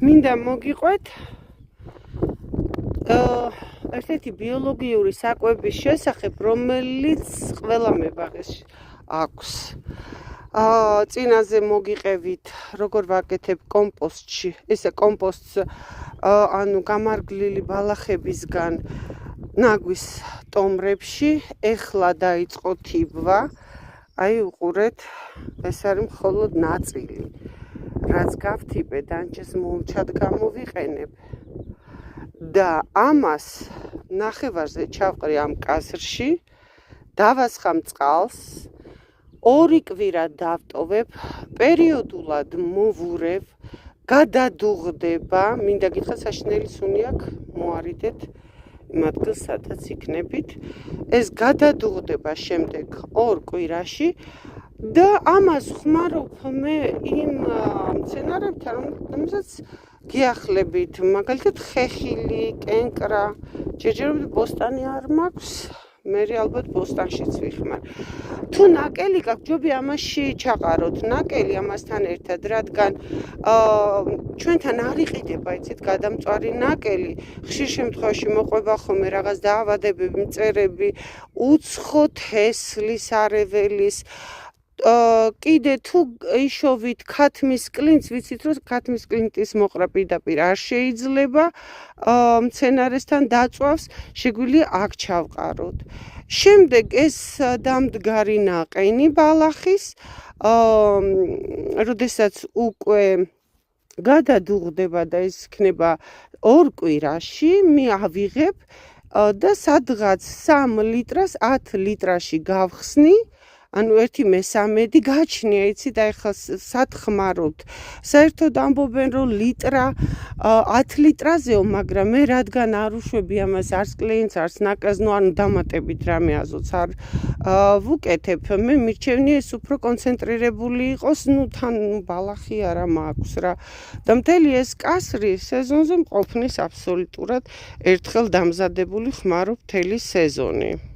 მინდა მოგიყვეთ ერთ-ერთი ბიოლოგიური საკვების შესახებ, რომელიც ყველა მებაღეს აქვს. წინაზე მოგიყევით, როგორ ვაკეთებ კომპოსტში. ესე კომპოსტს ანუ გამარგვლილი ბალახებისგან ნაგვის ტომრებში, ეხლა დაიწყო თიბვა. აი უყურეთ, ეს არის მხოლოდ ნაწილი. რაც გავთიბე, დანჩეს მომჩად გამოვიყენებ. და ამას ნახევარზე ჩავყრი ამ კაზრში, დავასხამ წყალს, 2 კვირა დავტოვებ, პერიოდულად მოვურევ, გადადუღდება, მინდა გითხრათ საშინელი სუნი აქვს, მოარიდეთ იმ ადგილს, სადაც იქნებით. ეს გადადუღდება შემდეგ 2 კვირაში და ამას ხმარობ მე იმ მცენარეებთან, რომელსაც გიახლებით, მაგალითად ხეხილი, კენკრა, ჯერჯერობით ბოსტანი არ მაქვს, მე ალბათ ბოსტანშიც ვიხმარ. თუ ნაკელი გაქვს, ჯობია ამაში ჩაყაროთ ნაკელი ამასთან ერთად, რადგან ჩვენთან არ იყიდება, იცით, გადამწვარი ნაკელი, ხშირ შემთხვევაში მოყვება ხოლმე რაღაც დაავადებები, მწერები, უცხო თესლისარეველის. კიდე თუ იშოვით ქათმის კლინტს, ვიცით რომ ქათმის კლინტის მოყრა პირდაპირ არ შეიძლება მცენარესთან დაწვავს, შეგვიძლია აქ ჩავყაროთ. შემდეგ ეს დამდგარი ნაყენი ბალახის, როდესაც უკვე გადადუღდება და ეს იქნება 2 კვირაში, მე ავიღებ და სადღაც 3 ლიტრას 10 ლიტრაში გავხსნი. ანუ 1/3 გაჩნია, იცით, აი ხა სათხმარობთ. საერთოდ ამბობენ, რომ ლიტრა 10 ლიტრაზეო, მაგრამ მე რადგან არ უშვები ამას არც კლინტს, არც ნაკაზნო, ანუ დამატებით რამე აზოტს არ ვუკეთებ, მე მირჩევნია ეს უფრო კონცენტრირებული იყოს, თან ბალახი არა მაქვს რა. და მთელი ეს კასრი სეზონზე მყოფნის აბსოლუტურად ერთხელ დამზადებული ხმარობ მთელი სეზონი.